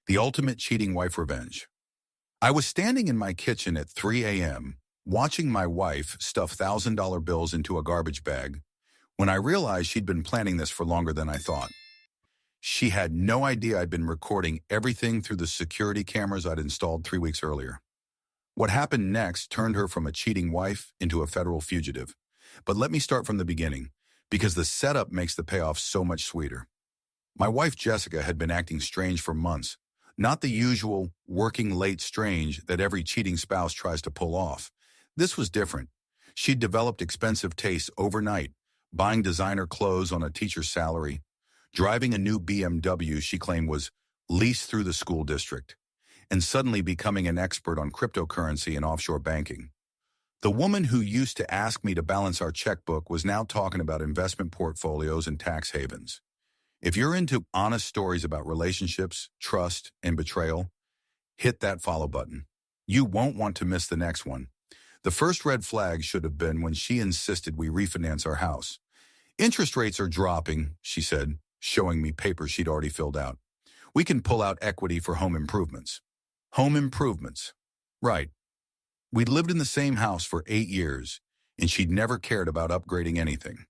The ultimate cheating wife revenge. I was standing in my kitchen at 3 a.m., watching my wife stuff $1,000 bills into a garbage bag, when I realized she'd been planning this for longer than I thought. She had no idea I'd been recording everything through the security cameras I'd installed 3 weeks earlier. What happened next turned her from a cheating wife into a federal fugitive. But let me start from the beginning, because the setup makes the payoff so much sweeter. My wife Jessica had been acting strange for months, not the usual working late strange that every cheating spouse tries to pull off. This was different. She'd developed expensive tastes overnight, buying designer clothes on a teacher's salary, driving a new BMW she claimed was leased through the school district, and suddenly becoming an expert on cryptocurrency and offshore banking. The woman who used to ask me to balance our checkbook was now talking about investment portfolios and tax havens. If you're into honest stories about relationships, trust, and betrayal, hit that follow button. You won't want to miss the next one. The first red flag should have been when she insisted we refinance our house. Interest rates are dropping, she said, showing me papers she'd already filled out. We can pull out equity for home improvements. Home improvements. Right. We'd lived in the same house for 8 years, and she'd never cared about upgrading anything.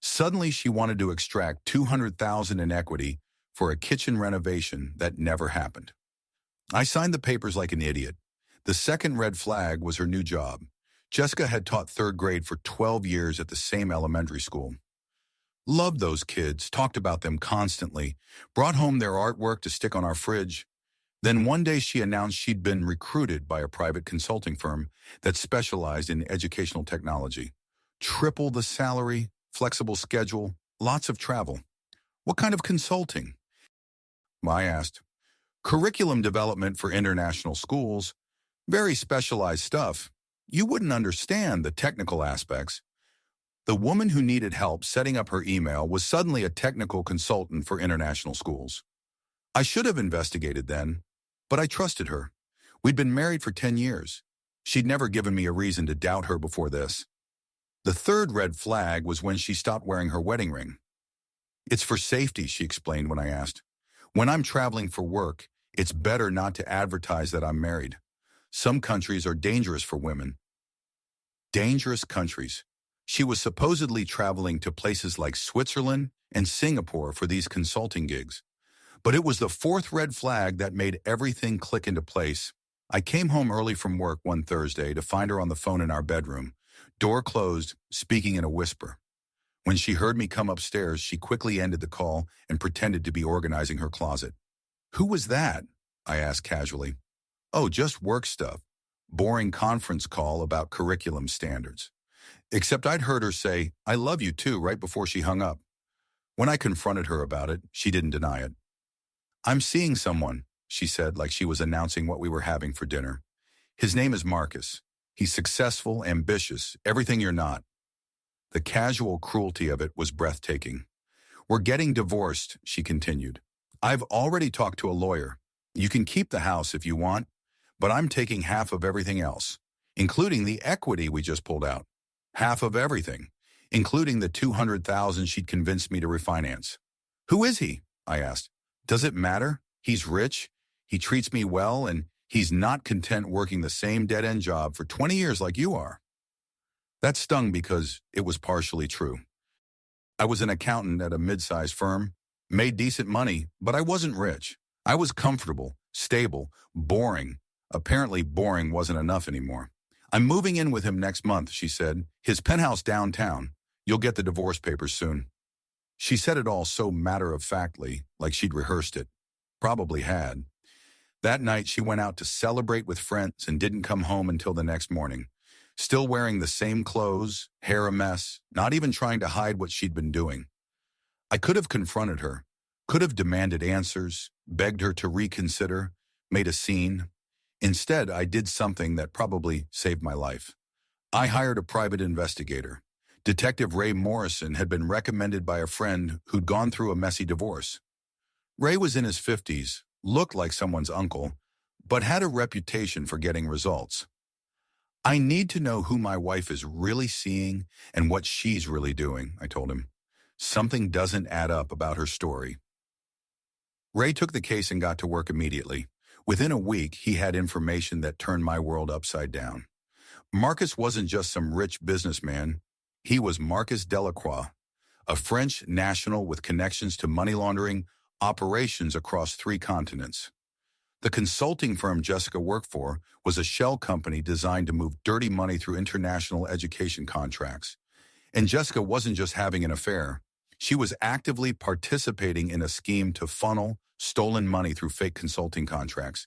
Suddenly, she wanted to extract $200,000 in equity for a kitchen renovation that never happened. I signed the papers like an idiot. The second red flag was her new job. Jessica had taught third grade for 12 years at the same elementary school. Loved those kids, talked about them constantly, brought home their artwork to stick on our fridge. Then one day she announced she'd been recruited by a private consulting firm that specialized in educational technology. Triple the salary, flexible schedule, lots of travel. What kind of consulting? I asked. Curriculum development for international schools. Very specialized stuff. You wouldn't understand the technical aspects. The woman who needed help setting up her email was suddenly a technical consultant for international schools. I should have investigated then, but I trusted her. We'd been married for 10 years. She'd never given me a reason to doubt her before this. The third red flag was when she stopped wearing her wedding ring. It's for safety, she explained when I asked. When I'm traveling for work, it's better not to advertise that I'm married. Some countries are dangerous for women. Dangerous countries. She was supposedly traveling to places like Switzerland and Singapore for these consulting gigs. But it was the fourth red flag that made everything click into place. I came home early from work one Thursday to find her on the phone in our bedroom, door closed, speaking in a whisper. When she heard me come upstairs, she quickly ended the call and pretended to be organizing her closet. Who was that? I asked casually. Oh, just work stuff. Boring conference call about curriculum standards. Except I'd heard her say, I love you too, right before she hung up. When I confronted her about it, she didn't deny it. I'm seeing someone, she said, like she was announcing what we were having for dinner. His name is Marcus. He's successful, ambitious, everything you're not. The casual cruelty of it was breathtaking. We're getting divorced, she continued. I've already talked to a lawyer. You can keep the house if you want, but I'm taking half of everything else, including the equity we just pulled out. Half of everything, including the $200,000 she'd convinced me to refinance. Who is he? I asked. Does it matter? He's rich, he treats me well, and he's not content working the same dead-end job for 20 years like you are. That stung because it was partially true. I was an accountant at a mid-sized firm, made decent money, but I wasn't rich. I was comfortable, stable, boring. Apparently boring wasn't enough anymore. I'm moving in with him next month, she said. His penthouse downtown. You'll get the divorce papers soon. She said it all so matter-of-factly, like she'd rehearsed it. Probably had. That night, she went out to celebrate with friends and didn't come home until the next morning. Still wearing the same clothes, hair a mess, not even trying to hide what she'd been doing. I could have confronted her, could have demanded answers, begged her to reconsider, made a scene. Instead, I did something that probably saved my life. I hired a private investigator. Detective Ray Morrison had been recommended by a friend who'd gone through a messy divorce. Ray was in his 50s, looked like someone's uncle, but had a reputation for getting results. I need to know who my wife is really seeing and what she's really doing, I told him. Something doesn't add up about her story. Ray took the case and got to work immediately. Within a week, he had information that turned my world upside down. Marcus wasn't just some rich businessman. He was Marcus Delacroix, a French national with connections to money laundering operations across 3 continents. The consulting firm Jessica worked for was a shell company designed to move dirty money through international education contracts. And Jessica wasn't just having an affair. She was actively participating in a scheme to funnel stolen money through fake consulting contracts,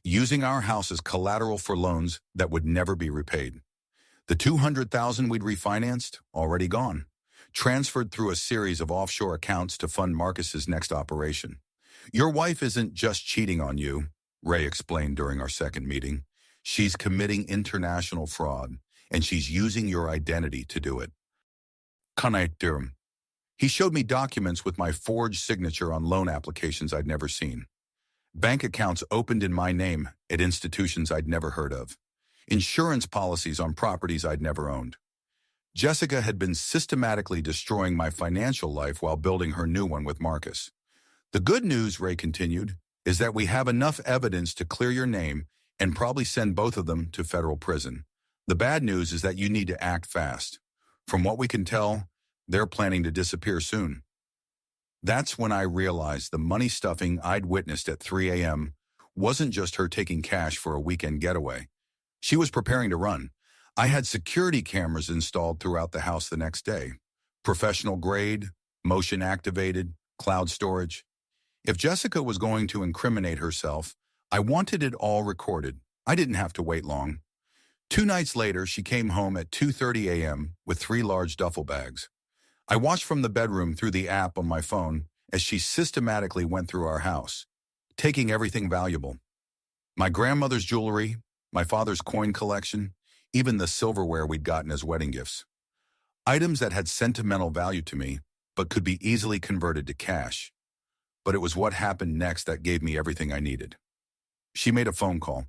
using our house as collateral for loans that would never be repaid. The $200,000 we'd refinanced, already gone, transferred through a series of offshore accounts to fund Marcus's next operation. Your wife isn't just cheating on you, Ray explained during our second meeting. She's committing international fraud, and she's using your identity to do it. Connector. He showed me documents with my forged signature on loan applications I'd never seen. Bank accounts opened in my name at institutions I'd never heard of. Insurance policies on properties I'd never owned. Jessica had been systematically destroying my financial life while building her new one with Marcus. The good news, Ray continued, is that we have enough evidence to clear your name and probably send both of them to federal prison. The bad news is that you need to act fast. From what we can tell, they're planning to disappear soon. That's when I realized the money stuffing I'd witnessed at 3 a.m. wasn't just her taking cash for a weekend getaway. She was preparing to run. I had security cameras installed throughout the house the next day. Professional grade, motion activated, cloud storage. If Jessica was going to incriminate herself, I wanted it all recorded. I didn't have to wait long. 2 nights later, she came home at 2:30 a.m. with 3 large duffel bags. I watched from the bedroom through the app on my phone as she systematically went through our house, taking everything valuable. My grandmother's jewelry, my father's coin collection, even the silverware we'd gotten as wedding gifts. Items that had sentimental value to me, but could be easily converted to cash. But it was what happened next that gave me everything I needed. She made a phone call,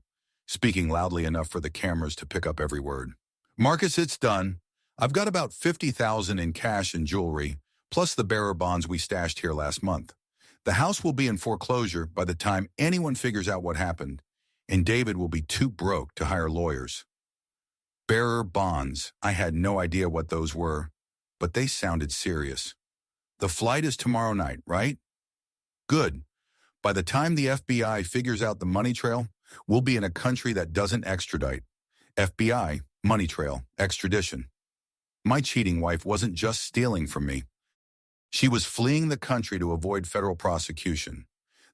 speaking loudly enough for the cameras to pick up every word. Marcus, it's done. I've got about $50,000 in cash and jewelry, plus the bearer bonds we stashed here last month. The house will be in foreclosure by the time anyone figures out what happened, and David will be too broke to hire lawyers. Bearer bonds. I had no idea what those were, but they sounded serious. The flight is tomorrow night, right? Good. By the time the FBI figures out the money trail, we'll be in a country that doesn't extradite. FBI, money trail, extradition. My cheating wife wasn't just stealing from me. She was fleeing the country to avoid federal prosecution.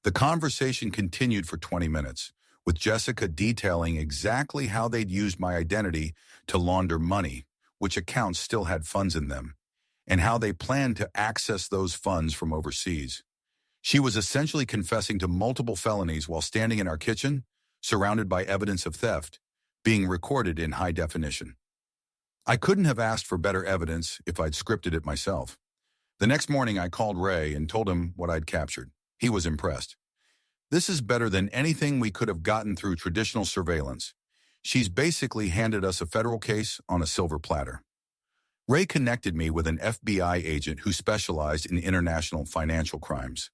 The conversation continued for 20 minutes, with Jessica detailing exactly how they'd used my identity to launder money, which accounts still had funds in them, and how they planned to access those funds from overseas. She was essentially confessing to multiple felonies while standing in our kitchen, surrounded by evidence of theft, being recorded in high definition. I couldn't have asked for better evidence if I'd scripted it myself. The next morning, I called Ray and told him what I'd captured. He was impressed. This is better than anything we could have gotten through traditional surveillance. She's basically handed us a federal case on a silver platter. Ray connected me with an FBI agent who specialized in international financial crimes.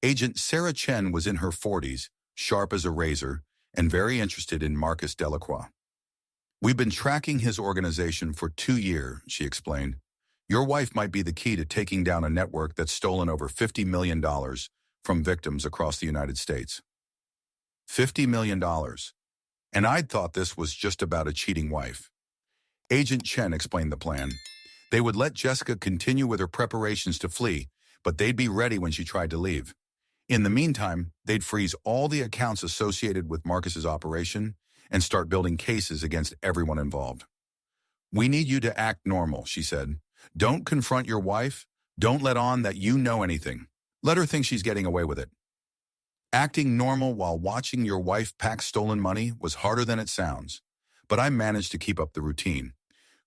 Agent Sarah Chen was in her 40s, sharp as a razor, and very interested in Marcus Delacroix. We've been tracking his organization for 2 years, she explained. Your wife might be the key to taking down a network that's stolen over $50 million from victims across the United States. $50 million. And I'd thought this was just about a cheating wife. Agent Chen explained the plan. They would let Jessica continue with her preparations to flee, but they'd be ready when she tried to leave. In the meantime, they'd freeze all the accounts associated with Marcus's operation and start building cases against everyone involved. We need you to act normal, she said. Don't confront your wife. Don't let on that you know anything. Let her think she's getting away with it. Acting normal while watching your wife pack stolen money was harder than it sounds, but I managed to keep up the routine.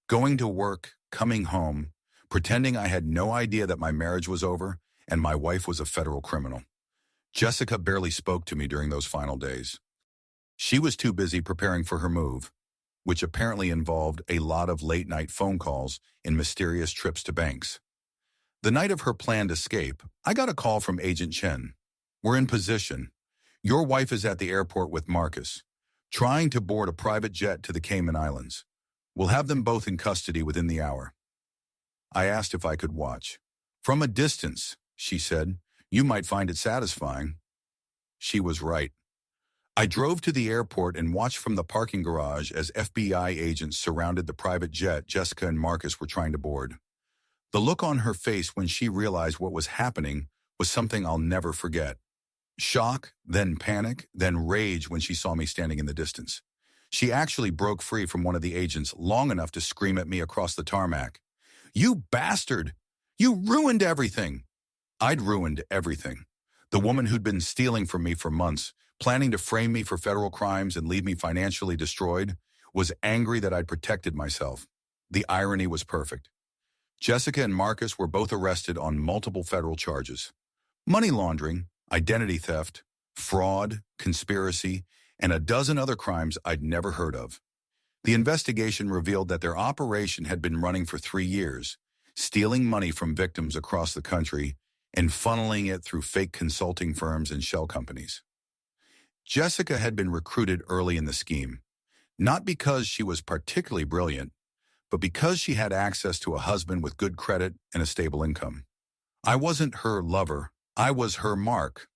Going to work, coming home, pretending I had no idea that my marriage was over and my wife was a federal criminal. Jessica barely spoke to me during those final days. She was too busy preparing for her move, which apparently involved a lot of late-night phone calls and mysterious trips to banks. The night of her planned escape, I got a call from Agent Chen. We're in position. Your wife is at the airport with Marcus, trying to board a private jet to the Cayman Islands. We'll have them both in custody within the hour." I asked if I could watch. "From a distance," she said. "You might find it satisfying." She was right. I drove to the airport and watched from the parking garage as FBI agents surrounded the private jet Jessica and Marcus were trying to board. The look on her face when she realized what was happening was something I'll never forget. Shock, then panic, then rage when she saw me standing in the distance. She actually broke free from one of the agents long enough to scream at me across the tarmac. "You bastard! You ruined everything!" I'd ruined everything. The woman who'd been stealing from me for months, planning to frame me for federal crimes and leave me financially destroyed, was angry that I'd protected myself. The irony was perfect. Jessica and Marcus were both arrested on multiple federal charges: money laundering, identity theft, fraud, conspiracy, and a dozen other crimes I'd never heard of. The investigation revealed that their operation had been running for 3 years, stealing money from victims across the country and funneling it through fake consulting firms and shell companies. Jessica had been recruited early in the scheme, not because she was particularly brilliant, but because she had access to a husband with good credit and a stable income. I wasn't her lover, I was her mark.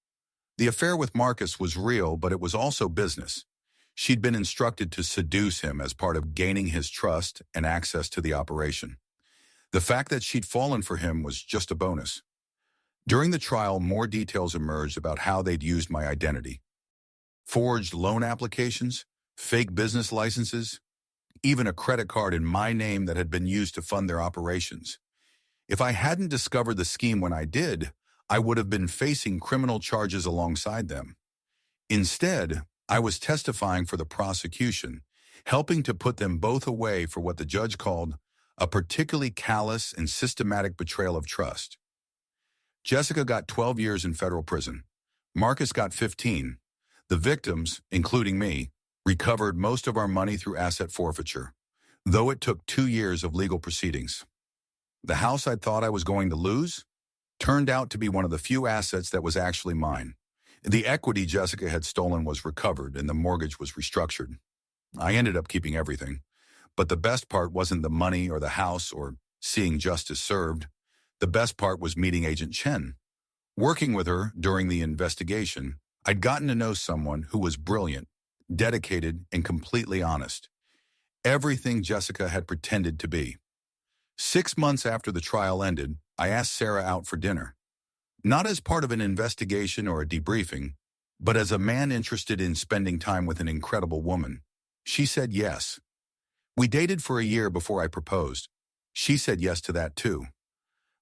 The affair with Marcus was real, but it was also business. She'd been instructed to seduce him as part of gaining his trust and access to the operation. The fact that she'd fallen for him was just a bonus. During the trial, more details emerged about how they'd used my identity. Forged loan applications, fake business licenses, even a credit card in my name that had been used to fund their operations. If I hadn't discovered the scheme when I did, I would have been facing criminal charges alongside them. Instead, I was testifying for the prosecution, helping to put them both away for what the judge called a particularly callous and systematic betrayal of trust. Jessica got 12 years in federal prison. Marcus got 15. The victims, including me, recovered most of our money through asset forfeiture, though it took 2 years of legal proceedings. The house I thought I was going to lose turned out to be one of the few assets that was actually mine. The equity Jessica had stolen was recovered and the mortgage was restructured. I ended up keeping everything. But the best part wasn't the money or the house or seeing justice served. The best part was meeting Agent Chen. Working with her during the investigation, I'd gotten to know someone who was brilliant, dedicated, and completely honest. Everything Jessica had pretended to be. 6 months after the trial ended, I asked Sarah out for dinner. Not as part of an investigation or a debriefing, but as a man interested in spending time with an incredible woman. She said yes. We dated for a year before I proposed. She said yes to that too.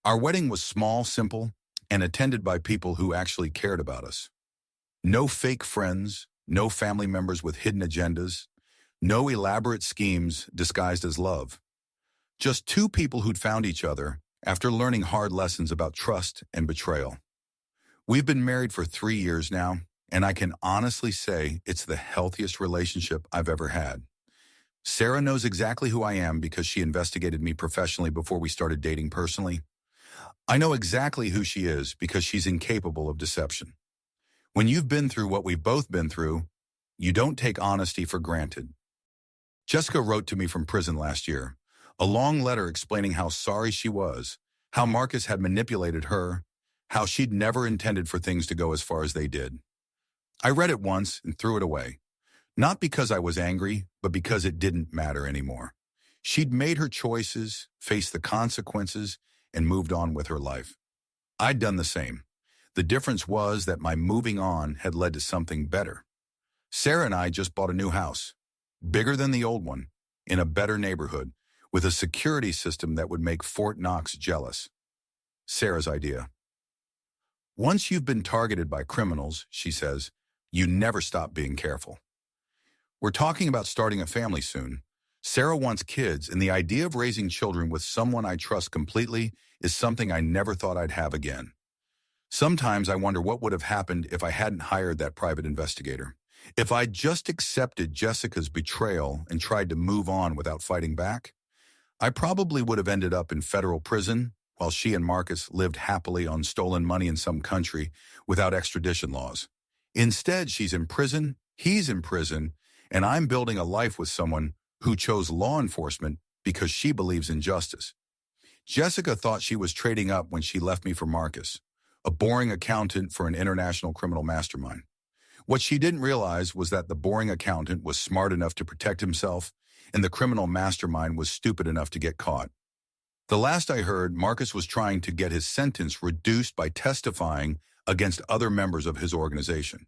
Our wedding was small, simple, and attended by people who actually cared about us. No fake friends, no family members with hidden agendas, no elaborate schemes disguised as love. Just 2 people who'd found each other after learning hard lessons about trust and betrayal. We've been married for 3 years now, and I can honestly say it's the healthiest relationship I've ever had. Sarah knows exactly who I am because she investigated me professionally before we started dating personally. I know exactly who she is because she's incapable of deception. When you've been through what we've both been through, you don't take honesty for granted. Jessica wrote to me from prison last year, a long letter explaining how sorry she was, how Marcus had manipulated her, how she'd never intended for things to go as far as they did. I read it once and threw it away. Not because I was angry, but because it didn't matter anymore. She'd made her choices, faced the consequences, and moved on with her life. I'd done the same. The difference was that my moving on had led to something better. Sarah and I just bought a new house, bigger than the old one, in a better neighborhood, with a security system that would make Fort Knox jealous. Sarah's idea. Once you've been targeted by criminals, she says, you never stop being careful. We're talking about starting a family soon. Sarah wants kids, and the idea of raising children with someone I trust completely is something I never thought I'd have again. Sometimes I wonder what would have happened if I hadn't hired that private investigator. If I'd just accepted Jessica's betrayal and tried to move on without fighting back, I probably would have ended up in federal prison while she and Marcus lived happily on stolen money in some country without extradition laws. Instead, she's in prison, he's in prison, and I'm building a life with someone who chose law enforcement because she believes in justice. Jessica thought she was trading up when she left me for Marcus, a boring accountant for an international criminal mastermind. What she didn't realize was that the boring accountant was smart enough to protect himself, and the criminal mastermind was stupid enough to get caught. The last I heard, Marcus was trying to get his sentence reduced by testifying against other members of his organization.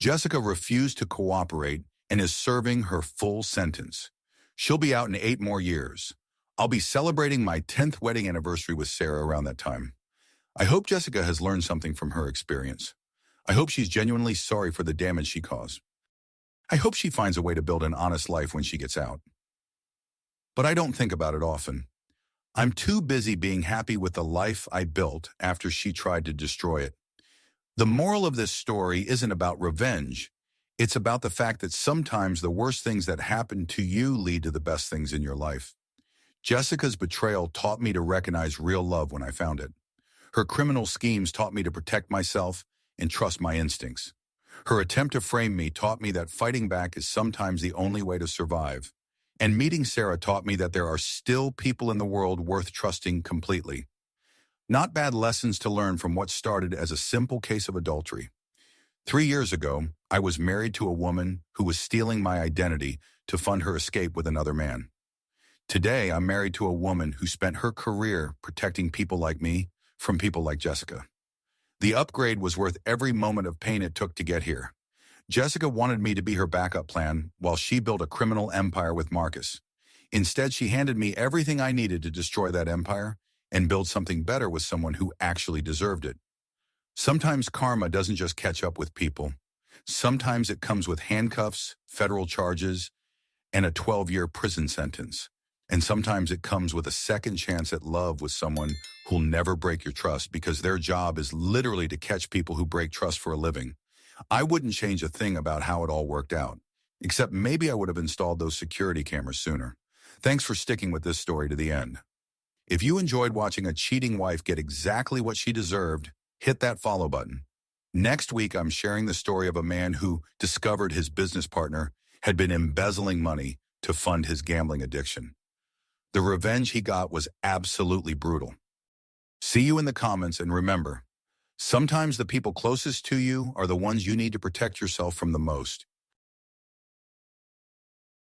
Jessica refused to cooperate and is serving her full sentence. She'll be out in 8 more years. I'll be celebrating my 10th wedding anniversary with Sarah around that time. I hope Jessica has learned something from her experience. I hope she's genuinely sorry for the damage she caused. I hope she finds a way to build an honest life when she gets out. But I don't think about it often. I'm too busy being happy with the life I built after she tried to destroy it. The moral of this story isn't about revenge. It's about the fact that sometimes the worst things that happen to you lead to the best things in your life. Jessica's betrayal taught me to recognize real love when I found it. Her criminal schemes taught me to protect myself and trust my instincts. Her attempt to frame me taught me that fighting back is sometimes the only way to survive. And meeting Sarah taught me that there are still people in the world worth trusting completely. Not bad lessons to learn from what started as a simple case of adultery. 3 years ago, I was married to a woman who was stealing my identity to fund her escape with another man. Today, I'm married to a woman who spent her career protecting people like me from people like Jessica. The upgrade was worth every moment of pain it took to get here. Jessica wanted me to be her backup plan while she built a criminal empire with Marcus. Instead, she handed me everything I needed to destroy that empire and build something better with someone who actually deserved it. Sometimes karma doesn't just catch up with people. Sometimes it comes with handcuffs, federal charges, and a 12-year prison sentence. And sometimes it comes with a second chance at love with someone who'll never break your trust because their job is literally to catch people who break trust for a living. I wouldn't change a thing about how it all worked out, except maybe I would have installed those security cameras sooner. Thanks for sticking with this story to the end. If you enjoyed watching a cheating wife get exactly what she deserved, hit that follow button. Next week, I'm sharing the story of a man who discovered his business partner had been embezzling money to fund his gambling addiction. The revenge he got was absolutely brutal. See you in the comments, and remember, sometimes the people closest to you are the ones you need to protect yourself from the most.